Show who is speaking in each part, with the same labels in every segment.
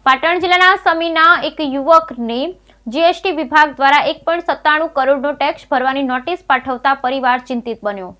Speaker 1: પાટણ જિલ્લાના સમીના એક યુવકને જીએસટી વિભાગ દ્વારા 1.97 કરોડનો ટેક્સ ભરવાની નોટિસ પાઠવતા પરિવાર ચિંતિત બન્યો।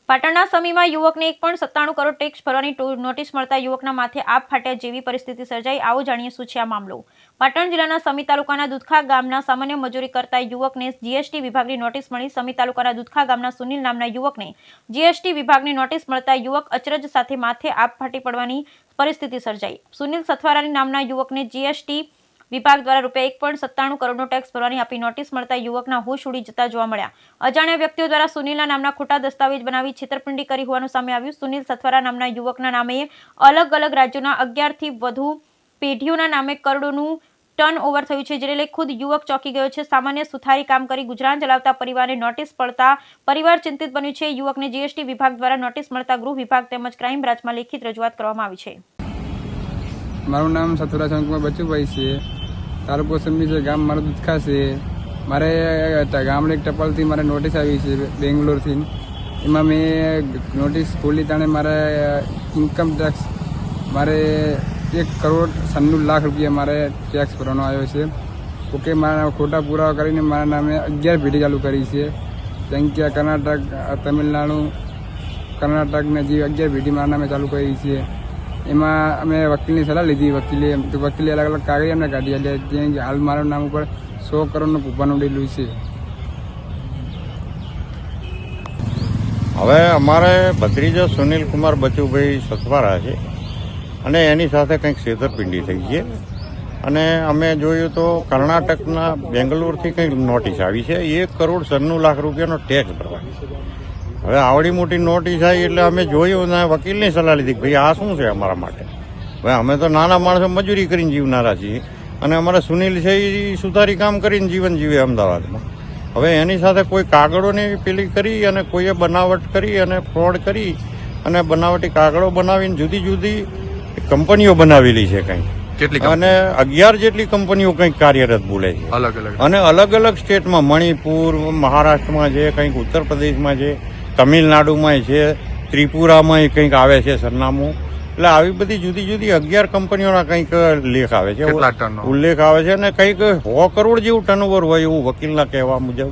Speaker 1: પાટણના સમીમાં યુવકને 1.97 કરોડ ટેક્સ ભરવાની નોટિસ મળતા યુવકના માથે આપ ફાટ્યા જેવી પરિસ્થિતિ સર્જાઈ। આવો જાણીએ શું છે આ મામલો। પાટણ જિલ્લાના સમી તાલુકાના દુધખા ગામના સામાન્ય મજૂરી કરતા યુવકને જીએસટી વિભાગની નોટિસ મળી। સમી તાલુકાના દુધખા ગામના સુનિલ નામના યુવકને જીએસટી વિભાગની નોટિસ મળતા યુવક અચરજ સાથે માથે આપ ફાટી પડવાની પરિસ્થિતિ સર્જાઈ। સુનિલ સથવારાની નામના યુવકને જીએસટી વિભાગ દ્વારા રૂપિયા 1.97 કરોડનો ટેક્સ ભરવાની આપી નોટિસ મળતા યુવકના હોશ ઉડી જતા જોવા મળ્યા। અજાણ્યા વ્યક્તિઓ દ્વારા સુનિલના નામના ખોટા દસ્તાવેજ બનાવી છેતરપિંડી કરી હોવાનું સામે આવ્યું। સુનિલ સથવારા નામના યુવકના નામે અલગ અલગ રાજ્યોના 11થી વધુ પેઢીઓના નામે કરોડોનું ટર્ન ઓવર થયું છે, જેને લઈ ખુદ યુવક ચોંકી ગયો છે। સામાન્ય સુથારી કામ કરી ગુજરાન ચલાવતા પરિવારને નોટિસ પડતા પરિવાર ચિંતિત બન્યું છે। યુવકને જીએસટી વિભાગ દ્વારા નોટિસ મળતા ગૃહ વિભાગ તેમજ ક્રાઇમ બ્રાન્ચમાં લેખિત રજૂઆત કરવામાં આવી છે।
Speaker 2: મારું નામ સથુરા શંકુમાર બચુભાઈ છે। તાલુકો સમી છે, ગામ મારું દુધખા છે। મારે ગામડે એક ટપાલથી મારે નોટિસ આવી છે બેંગ્લોરથી। એમાં મેં નોટિસ ખોલી તાણે મારે ઇન્કમ ટેક્સ મારે 1.96 કરોડ મારે ટેક્સ ભરવાનો આવ્યો છે। ઓકે, મારા ખોટા પુરાવા કરીને મારા નામે 11 પેઢી ચાલુ કરી છે। જેમ કે કર્ણાટક, તમિલનાડુ, કર્ણાટકને જે 11 પેઢી મારા નામે ચાલુ કરી છે। એમાં અમે વકીલની સલાહ લીધી। વકીલે અલગ અલગ કાગળ અમને કાઢી એટલે ત્યાં હાલ મારા નામ ઉપર 100 કરોડનું કૂપન ઉડેલું છે।
Speaker 3: હવે અમારે ભત્રીજો સુનિલ કુમાર બચુભાઈ સથવારા છે અને એની સાથે કંઈક છેતરપિંડી થઈ છે અને અમે જોયું તો કર્ણાટકના બેંગ્લોરથી કંઈક નોટિસ આવી છે 1.96 કરોડ ટેક્સ ભરવાની। હવે આવડી મોટી નોટિસ આવી એટલે અમે જોયું ને વકીલની સલાહ લીધી કે ભાઈ આ શું છે અમારા માટે। હવે અમે તો નાના માણસો મજૂરી કરીને જીવનારા છીએ અને અમારા સુનિલ છે એ સુધારી કામ કરીને જીવન જીવે અમદાવાદમાં। હવે એની સાથે કોઈ કાગળોની પેલી કરી અને કોઈએ બનાવટ કરી અને ફ્રોડ કરી અને બનાવટી કાગળો બનાવીને જુદી જુદી કંપનીઓ બનાવેલી છે કંઈક અને 11 જેટલી કંપનીઓ કંઈક કાર્યરત બોલે છે અને અલગ અલગ સ્ટેટમાં મણિપુર, મહારાષ્ટ્રમાં છે, કંઈક ઉત્તર પ્રદેશમાં છે, તમિલનાડુમાં છે, ત્રિપુરામાં કંઈક આવે છે સરનામું। એટલે આવી બધી જુદી જુદી 11 કંપનીઓના કંઈક લેખ આવે છે, ઉલ્લેખ આવે છે અને કંઈક 100 કરોડ જેવું ટર્નઓવર હોય એવું વકીલના કહેવા મુજબ